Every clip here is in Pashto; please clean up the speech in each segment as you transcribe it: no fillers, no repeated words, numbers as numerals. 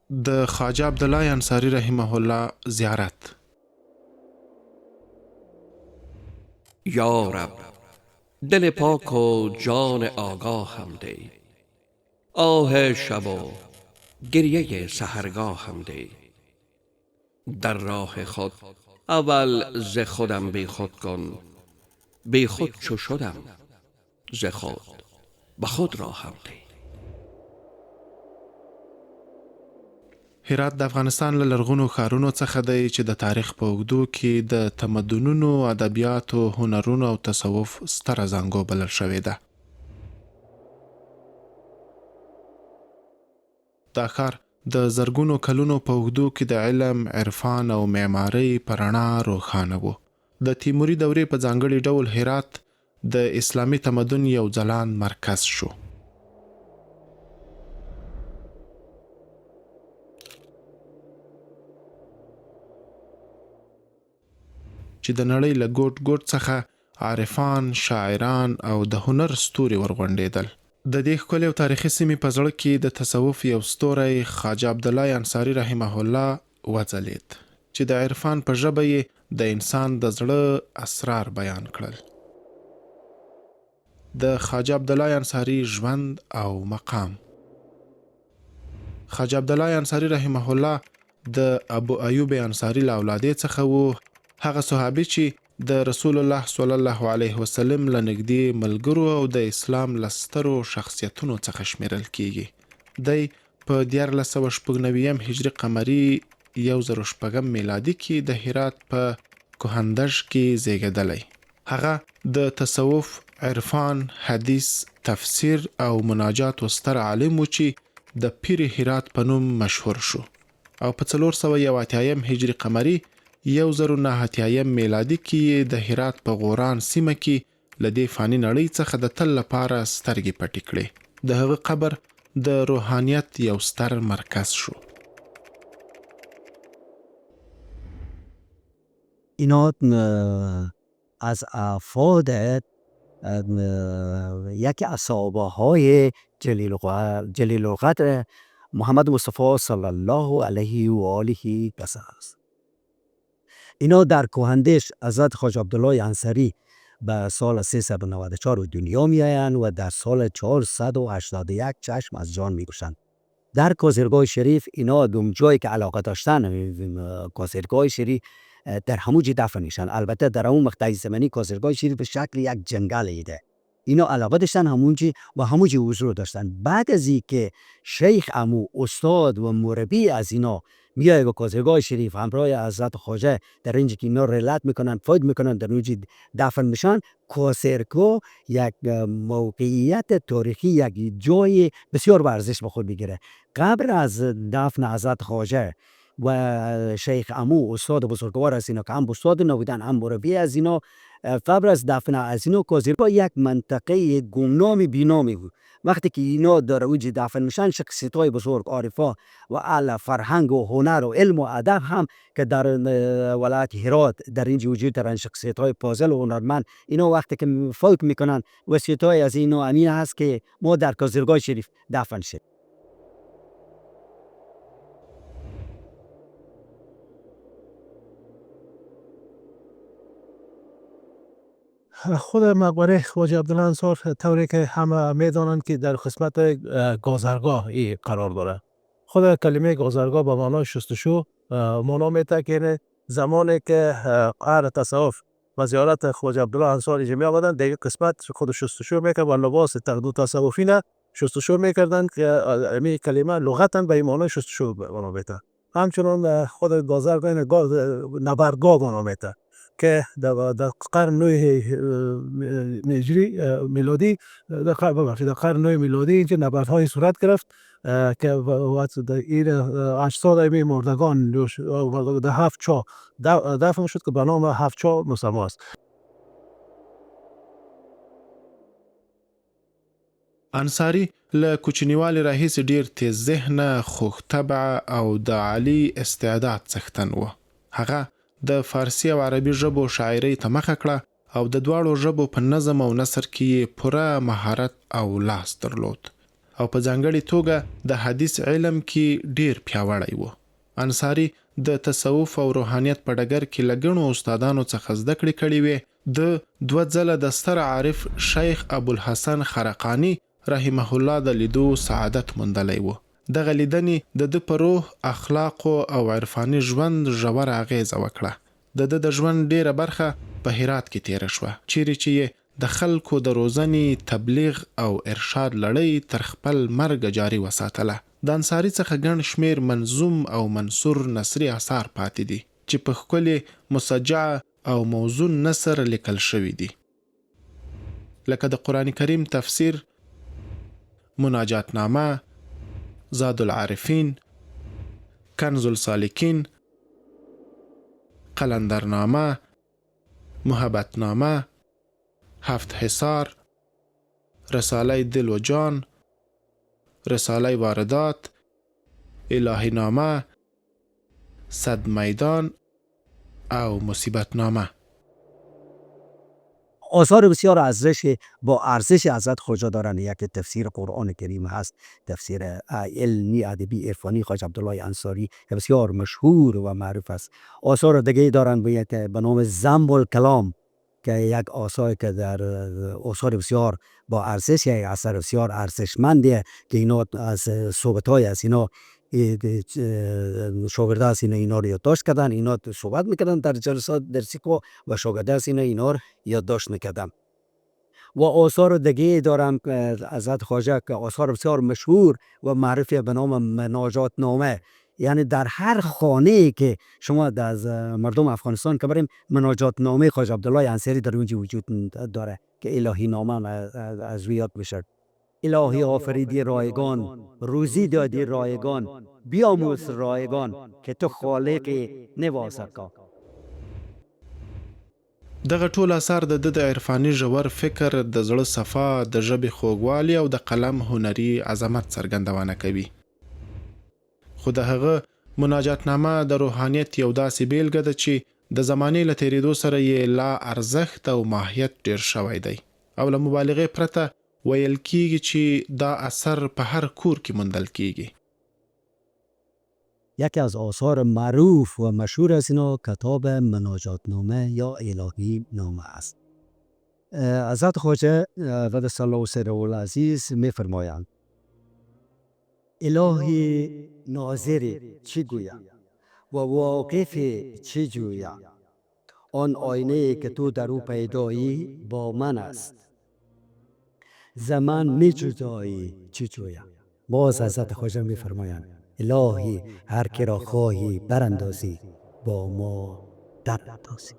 د خواجه عبدالله انصاري رحمه الله زیارت. یا رب، دل پاک و جان آگاه هم دی، آه شب و گریه سحرگاه هم دی. در راه خود اول ز خودم بی خود کن، بی خود چو شدم ز خود به خود راه هم دی. هرات د افغانستان له لرغونو ښارونو څخه دی چې د تاریخ په اوږدو کې د تمدنونو، ادبیاتو، هنرونو او تصوف ستره زانګو بلل شوې ده. دا ښار د زرګونو کلونو په اوږدو کې د علم، عرفان او معمارۍ په رڼا روښانه و. د تیموري دورې په ځانګړي ډول هرات د اسلامي تمدن یو ځلان مرکز شو. چې د نړۍ له ګوټ ګوټ څخه عارفان، شاعران او د هنر ستوري ورغونډېدل. د دې ښکلې او تاریخي سیمې په زړه کې د تصوف یو ستوری خواجه عبدالله انصاري رحمه الله وځلېد چې د عرفان په ژبه یې د انسان د زړه اسرار بیان کړل. د خواجه عبدالله انصاري ژوند او مقام. خواجه عبدالله انصاري رحمه الله د ابو ایوب انصاري له اولادې څخه و، هغه صحابي چې د رسول الله صلی الله علیه وسلم له نږدې ملګرو او د اسلام له سترو شخصیتونو څخه شمیرل کیږي. دی په 1496 هجري قمري 1006 میلادي کې د هرات په کوهندش کې زیږېدلی. هغه د تصوف، عرفان، حدیث، تفسیر او مناجات و ستر عالم و چې د پیر هرات په نوم مشهور شو او په 481 هجري قمري 1009 میلادي کې د هرات په غوران سیمه کې له دې فاني نړۍ څخه د تل لپاره سترګې پټې کړې. د هغه قبر د روحانیت یو ستر مرکز شو. اینا از افراد یکی از صحابه‌های جلیل القدر محمد مصطفی صلی الله علیه و آله بسر است. اینا در کوهندش حضرت خواجه عبدالله انصاری به سال 394 دنیا می آیند و در سال 481 چشم از جان می کشند. در کازرگاه شریف اینا دوم جایی که علاقه داشتن کازرگاه شریف در همونجا دفن میشن. البته در اون مقطع زمانی کازرگاه شریف به شکل یک جنگل ایده. اینا علاقه داشتن همونجا و همونجا حضور داشتن. بعد از اینکه شیخ عمو استاد و مربی از اینا میای به کازرگاه شریف همراه حضرت خواجه در اینجا که اینا رحلت میکنن، فوت میکنن، در اونجا دفن میشن. کازرگاه یک موقعیت تاریخی، یک جای بسیار ارزش به خود میگیره. قبل از دفن حضرت خواجه و شیخ عمو استاد بزرگوار از اینا که هم استاد نبودن هم مربی از اینا، قبل از دفن از اینا کازرگاه یک منطقه گمنامی بینامی بود. وقتی که اینا در اوج دفن میشن شخصیت‌های بزرگ، عارفا و اهل فرهنگ و هنر و علم و ادب هم که در ولایت هرات در اینجا وجود دارن، شخصیت‌های فاضل و هنرمند، اینا وقتی که فوت میکنن وصیت‌های از اینا امین هست که ما در کازرگاه شریف دفن شد. خود مقبره خواجه عبدالله انصار طوری که همه میدانند که در قسمت گازرگاه قرار داره. خود کلمه گازرگاه به معنای شستشو معنا میده که زمانی که اهل تصوف و زیارت خواجه عبدالله انصار اینجا می آمدن، در یک قسمت خود شستشو میکرد و لباس تقدو تصوفی نه شستشو میکردن که این کلمه لغتا به معنای شستشو معنا میده. همچنان خود گازرگاه نبردگاه معنا میده که در قرن 9 میلادی در قرن 9 میلادی اینجا نبردهای صورت گرفت که این اجساد این مردگان در 7 چاه دفن شد که به نام 7 چاه مسمى است. انصاري له کوچنیوالي راهیسې ډیر تیز ذهنه، خوږ طبعه او د عالي استعداد څښتن و. هغه د فارسي او عربي ژبو شاعرۍ ته مخه کړه او د دواړو ژبو په نظم او نثر کې یې پوره مهارت او لاس درلود. او په ځانګړې توګه د حدیث علم کې ډیر پیاوړی و. انصاری د تصوف او روحانیت په ډګر کې له ګڼو استادانو څخه زده کړې کړې وې. د 2 ځله د ستر عارف شیخ ابوالحسن خرقانی رحمه الله د لیدو سعادت موندلی و. دغه لیدنې د په روح، اخلاقو او عرفاني ژوند ژور اغیزه وکړه. د ژوند ډیره برخه په هرات کې تیره شوه، چیرې چې د خلکو د روزنې، تبلیغ او ارشاد لړۍ تر خپل مرګ جاري وساتله. د انصاری څخه ګڼ شمیر منظوم او منثور نثري اثار پاتې دي چې په ښکلي مسجعه او موزون نثر لیکل شوي دي، لکه د قرآن کریم تفسیر، مناجات نامه، زاد العارفین، کنز السالکین، قلندرنامه، محبت نامه، 7 حصار، رساله دل و جان، رساله واردات، الهی نامه، 100 میدان او مصیبت نامه. آثار بسیار با ارزش حضرت خواجه دارن. یک تفسیر قرآن کریم هست، تفسیر علمی ادبی عرفانی خواجه عبدالله انصاری بسیار مشهور و معروف است. آثار دیگه دارن به نام ذنب الکلام که یک آثاری که در آثار بسیار با ارزش، یک اثر بسیار ارزشمندیه که اینا از صحبت‌های از اینا شاگرده از اینا رو یادداشت کردن. اینا صحبت میکردن در جلسات درسی و شاگرده از اینا رو یادداشت میکردن. و آثار دیگه دارن حضرت خواجه که آثار بسیار مشهور و معروفی به نام مناجات نامه. یعنی در هر خانه که شما از مردم افغانستان که بریم، مناجات نامه خواجه عبدالله انصاری در اونجا وجود داره که الهی نامه از روی یاد بشه. الهی آفریدی رایگان، روزی دادی رایگان، بیاموز رایگان که تو خالق نواسکا. دغه ټول اثار د عرفاني ژور فکر، د زړه صفا، د ژبې خوږوالي او د قلم هنري عظمت څرګندونه کوي. خو د هغه مناجات نامه د روحانیت یو داسې بیلګه ده چې د زمانې له تیریدو سره یې لا ارزښت او ماهیت ډیر شوی دی، او له مبالغې پرته ویل کیږي چې دا اثر په هر کور کې موندل کیږي. یکی از آثار معروف و مشهور از اینا کتاب مناجات نامه یا الهی نامه است. حضرت خواجه قدس الله سره العزیز می فرمایند: الهی ناظر چی گویم و واقف چی جویم، آن آینه که تو در او پیدایی با من است، زمان می جدایی چی جویم. باز حضرت خواجه می فرمایند: الهی هر که را خواهی براندازی با ما در اندازی.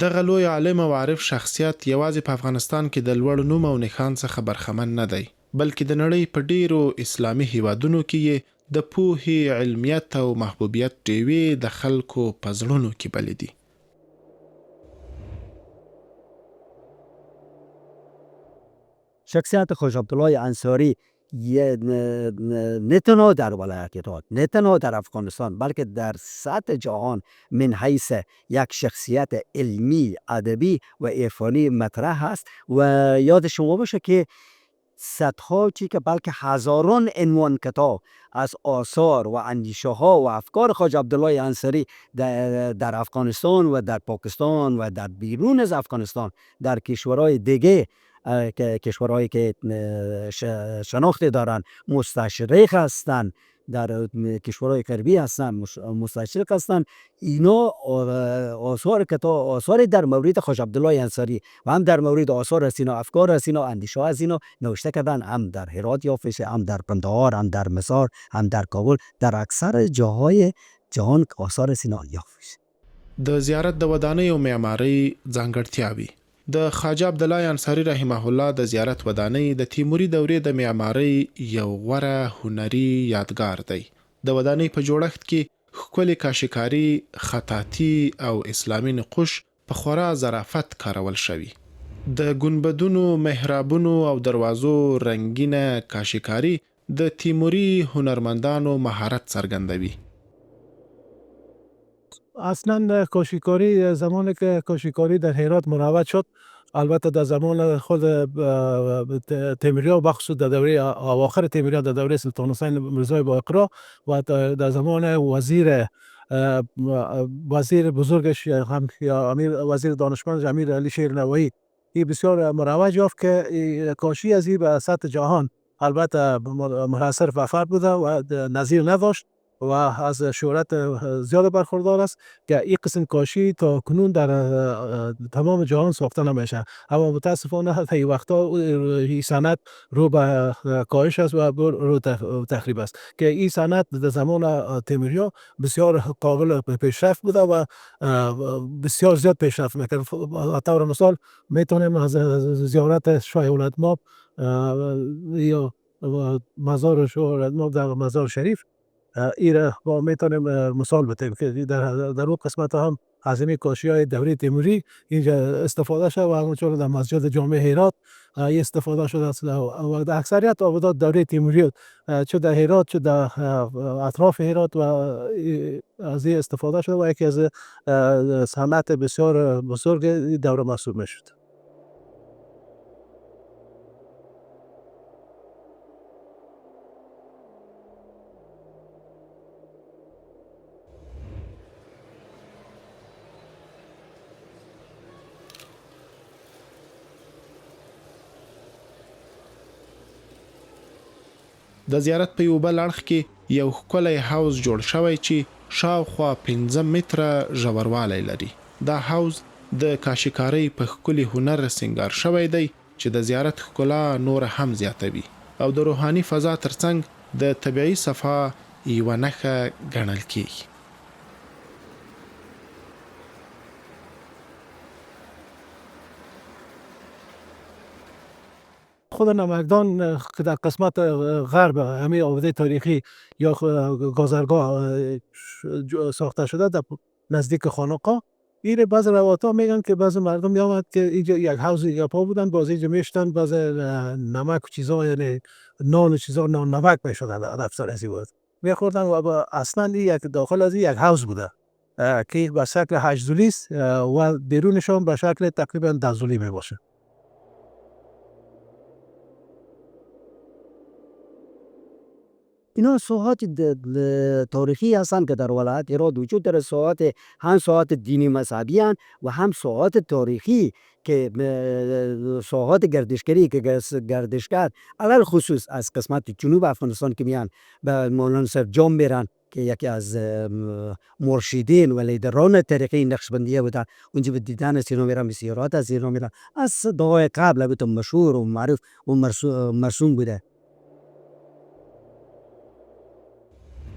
دغه لوی عالم او عارف شخصیت یوازې په افغانستان کې د لوړ نوم او نښان څخه برخمن نه دی، بلکې د نړۍ په ډیرو اسلامي هیوادونو کې یې د پوهې، علمیت او محبوبیت ډیوې د خلکو په زړونو کې بلې دي. شخصیت خواجه عبدالله انصاری نه تنها در ولایت یزد، نه تنها در افغانستان، بلکه در سطح جهان من حیث یک شخصیت علمی، ادبی و عرفانی مطرح است. و یاد شما باشه که صدها چی که بلکه هزاران عنوان کتاب از آثار و اندیشه ها و افکار خواجه عبدالله انصاری در افغانستان و در پاکستان و در بیرون از افغانستان در کشورهای دیگه، کشورهایی که شناخت دارن، مستشرق هستن، در کشورهای غربی هستن، مستشرق هستن، اینا آثار در مورد خواجه عبدالله انصاری و هم در مورد آثار از اینا، افکار از اینا، اندیشه از اینا نوشته کردن. هم در هرات یافته، هم در قندهار، هم در مصر، هم در کابل، در اکثر جاهای جهان آثار از اینا یافته. د زیارت د ودانۍ او معمارۍ ځانګړتیاوې. د خواجه عبدالله انصاری رحمه الله د زیارت ودانۍ د تیموري دورې د معمارۍ یو غوره هنري یادګار دی. د ودانۍ په جوړښت کې ښکلې کاشیکاري، خطاطي او اسلامي نقوش په خورا ظرافت کارول شوي. د ګنبدونو، محرابونو او دروازو رنګینه کاشیکاري د تیموري هنرمندانو مهارت څرګندوي. اصلا کاشیکاری، زمانی که کاشیکاری در هرات مروج شد، البته در زمان خود تیموریا بخصوص در دوره اواخر تیموریا در دوره سلطان حسین میرزای بااقرا و در زمان وزیر بزرگش هم یا وزیر دانشمند امیر علی شیرنوایی این بسیار مروج یافت که کاشی از این به سطح جهان البته منحصر به فرد بوده و نظیر نداشت و از شهرت زیاد برخوردار است که این قسم کاشی تا کنون در تمام جهان ساخته نمیشه، اما متاسفانه تا این وقتا این صنعت رو به کاهش است و رو تخریب است که این صنعت در زمان تیموریا بسیار قابل پیشرفت بوده و بسیار زیاد پیشرفت میکرد. طور مثال میتونیم از زیارت شاه ولایتماب یا مزار شاه ولایتماب در مزار شریف ایره با میتونیم مثال بتیم که در اون قسمت هم از این کاشی های دوره تیموری اینجا استفاده شد و همونطور در مسجد جامع هرات استفاده شده است و در اکثریت آبادات دوره تیموری چه در هرات چه در اطراف هرات و از این استفاده شده و یکی از صنعت بسیار بزرگ دوره محسوب میشد. د زیارت په یو بل اړخ کې یو ښکلی حوض جوړ شوی چې شاوخوا 15 متره ژوروالی لري. دا حوض د کاشیکارۍ په ښکلي هنر سینګار شوی دی چې د زیارت ښکلا نور هم زیاتوي او د روحاني فضا ترڅنګ د طبیعي صفا یوه نښه ګڼل کیږي. خود نمکدان که در قسمت غرب همه آباده تاریخی یا گذرگاه ساخته شده در نزدیک خانقاه، این بعض روایت‌ها میگن که بعض مردم میامد که اینجا یک حوض یا پا بودن باز اینجا میشتن باز نمک و چیزا یعنی نان و چیزا نان نمک میشدن در افسر ازی بود میخوردن و اصلا یک داخل از یک حوض بوده که به شکل 8 زولی است و بیرونشان به شکل تقریبا 10 زولی میباشه. اینا ساحات تاریخی هستند که در ولایت هرات وجود داره. ساحات هم ساحات دینی مذهبی هستند و هم ساحات تاریخی که ساحات گردشگری که گردشگر علل خصوص از قسمت جنوب افغانستان که میان به مولانا سرجام میرن که یکی از مرشدین و لیدران تاریخی نقشبندیه بودن، اونجا به دیدن از اینا میرن، زیارت از اینا میرن. از دعای قبل البته مشهور و معروف و مرسوم بوده.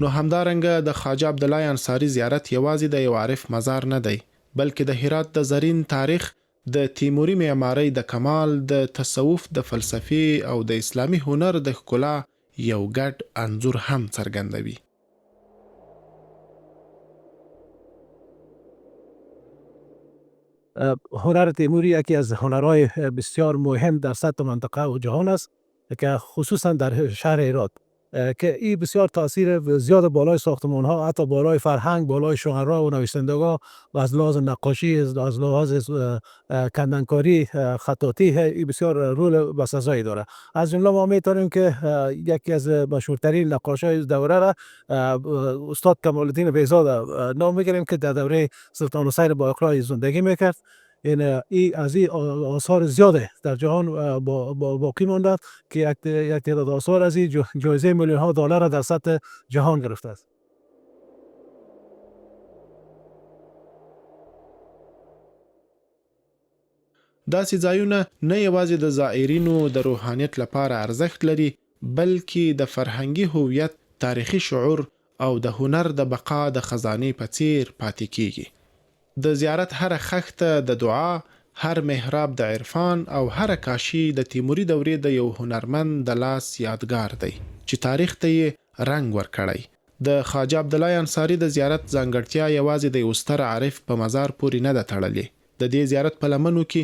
نو همدارنګه د خواجه عبدالله انصاري زیارت یوازې د یو عارف مزار نه دی، بلکې د هرات د زرین تاریخ، د تیموري معمارۍ د کمال، د تصوف د فلسفي او د اسلامي هنر د ښکلا یو ګډ انځور هم څرګندوي. هنر تیموری یکی از هنرهای بسیار مهم در سطح منطقه و جهان است که خصوصا در شهر هرات که این بسیار تاثیر زیاد بالای ساختمان ها، حتی بالای فرهنگ، بالای شعرا و نویسندگان و از لحاظ نقاشی، از لحاظ کندنکاری، خطاطی این بسیار رول بسزایی داره. از جمله ما میتونیم که یکی از مشهورترین نقاشای دوره را استاد کمال الدین بیزاد نام میگیریم که در دوره سلطان حسین بااقرا زندگی میکرد. این از این آثار زیاده در جهان باقی مانده که یک تعداد آثار از این جایزه میلیون ها دلار در سطح جهان گرفته است. داسې ځایونه نه یوازې د زائرینو د روحانیت لپاره ارزښت لري، بلکې د فرهنګي هویت، تاریخي شعور او د هنر د بقا د خزانې په څیر پاتې کیږي. د زیارت هر خښته د دعا، هر محراب د عرفان او هر کاشي د تیموري دورې د یو هنرمند د لاس یادګار دی چې تاریخ ته یې رنګ ورکړی. د خواجه عبدالله انصاري د زیارت ځانګړتیا یوازې د یو ستر عارف په مزار پورې نه ده تړلې. د دې زیارت په لمنو کې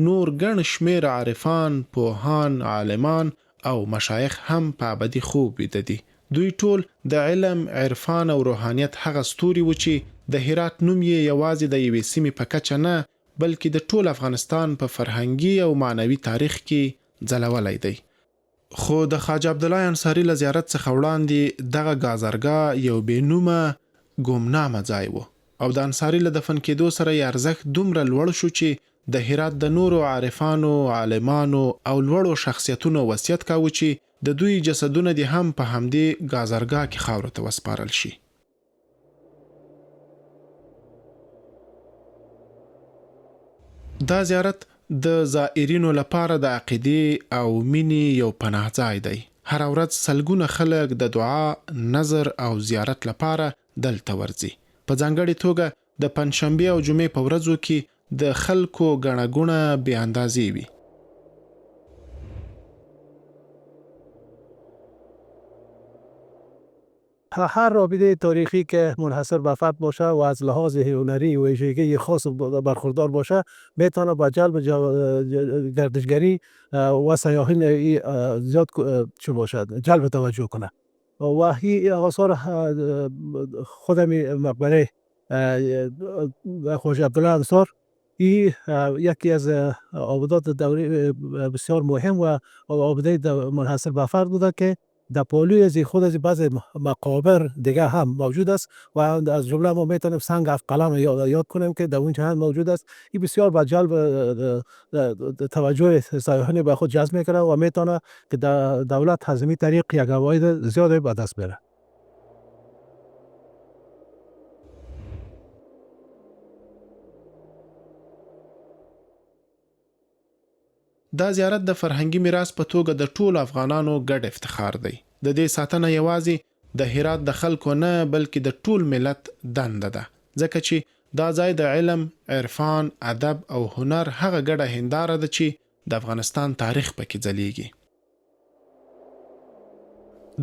نور ګڼ شمېر عارفان، پوهان، عالمان او مشایخ هم په ابدي خوب ویده دي. دوی ټول د علم، عرفان او روحانیت هغه ستوري و چې د هرات نوم یې یوازې د یوې سیمې په کچه نه بلکې د ټول افغانستان په فرهنګي او معنوي تاریخ کې ځلولی دی. خو د خواجه عبدالله انصاري له زیارت څخه وړاندې دغه ګازرګاه یو بې نومه ګمنامه ځای و او د انصاري له دفن کېدو سره یې ارزښت دومره لوړ شو چې د هرات د نورو عارفانو، عالمانو او لوړو شخصیتونو وصیت کاوه چې د دوی جسدونه دې هم په همدې ګازرګاه کې خاورو ته وسپارل شي. دا زیارت د زائرینو لپاره د عقیدې او مینې یو پناه ځای دی. هر ورځ سلګونه خلک د دعا، نظر او زیارت لپاره دلته ورځي. په ځانګړې توګه د پنځشنبې او جمعې په ورځو کې د خلکو ګڼه ګوڼه بې اندازې وي. هر رابطه تاریخی که منحصر به فرد باشه و از لحاظ هنری و ویژگی خاص برخوردار باشه میتونه با جلب گردشگری و سیاحین زیاد چه باشد جلب توجه کنه. و این آثار خودم مقبره خواجه عبدالله انصار این یکی از آبادات دوری بسیار مهم و آباده منحصر به فرد بوده که در پالوی از خود از بعض مقابر دیگه هم موجود است و از جمله ما میتونیم سنگ افقلان یاد کنیم که در اونجا هم موجود است. این بسیار با جلب توجه سیاحان به خود جذب میکنه و میتونه که دولت از این طریق یک عواید زیادی به دست بیاره. دا زیارت د فرهنګي میراث په توګه د ټولو افغانانو ګډ افتخار دی. د دې ساتنه یوازې د هرات د خلکو نه بلکې د ټول ملت دنده ده، ځکه چې دا ځای د علم، عرفان، ادب او هنر هغه ګډه هنداره ده چې د افغانستان تاریخ پکې ځلیږي.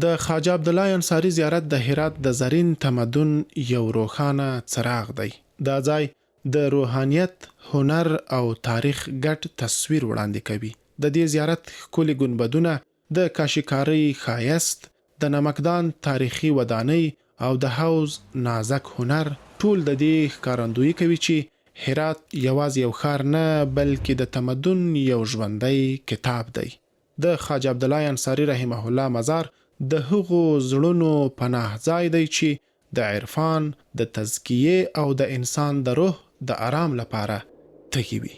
د خواجه عبدالله انصاري زیارت د هرات د زرین تمدن یو روښانه څراغ دی. دا ځای د روحانیت، هنر او تاریخ ګډ تصویر وړاندې کوي. د دې زیارت ښکلي ګنبدونه، د کاشیکارۍ ښایست، د نمکدان تاریخي ودانۍ او د حوض نازک هنر ټول د دې ښکارندویي کوي چې هرات یوازې یو ښار نه بلکې د تمدن یو ژوندی کتاب دی. د خواجه عبدالله انصاري رحمه الله مزار د هغو زړونو پناه ځای دی چې د عرفان، د تزکیې او د انسان د روح د آرام لپاره تږي وي.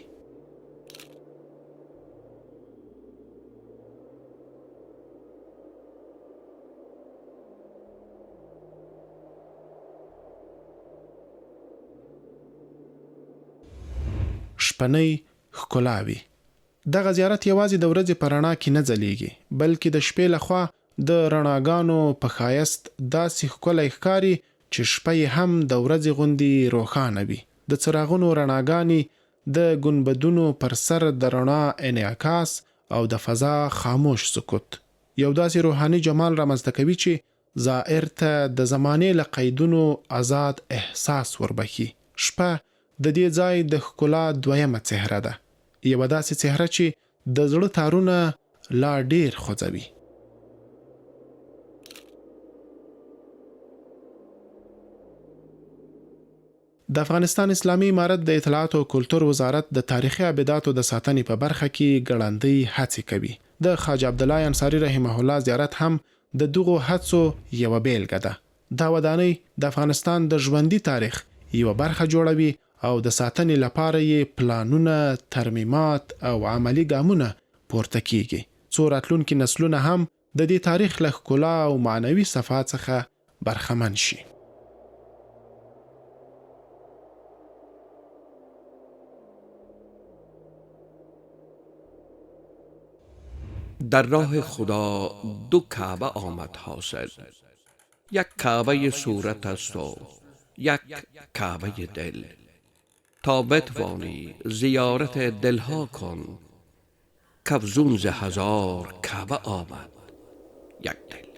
شپنۍ ښکلاوي. دغه زیارت یوازې د ورځې په رڼا کې نه ځلیږي بلکې د شپې لخوا د رڼاګانو په ښایست داسې ښکلی ښکاري چې شپه یې هم د ورځې غوندې روښانه وي. د څراغونو رڼاګانې د ګنبدونو پر سر د رڼا انعکاس او د فضا خاموش سکوت یو داسې روحاني جمال رامنځته کوي چې زائر ته د زمانې له قیدونو آزاد احساس وربخي. شپه د دې ځای د ښکلا دویمه څهره ده، یوه داسې څهره چې د زړه تارونه لا ډیر خوځوي. د افغانستان اسلامي امارت د اطلاعات او کلتور وزارت د تاریخي ابداتو د ساتنې په برخه کې ګړندۍ هڅې کوي. د خواجه عبدالله انصاري رحمه الله زیارت هم د دغو هڅو یوه بیلګه ده. دا ودانۍ د افغانستان د ژوندي تاریخ یوه برخه جوړوي او د ساتنې لپاره یې پلانونه، ترمیمات او عملی ګامونه پورته کیږي څو راتلونکي نسلونه هم د دې تاریخ له ښکلا او معنوي صفا څخه برخمن شي. در راه خدا دو کعبه آمد حاصل، یک کعبه صورت است و یک کعبه دل. تا بتوانی زیارت دلها کن، کافزون ز هزار کعبه آمد یک دل.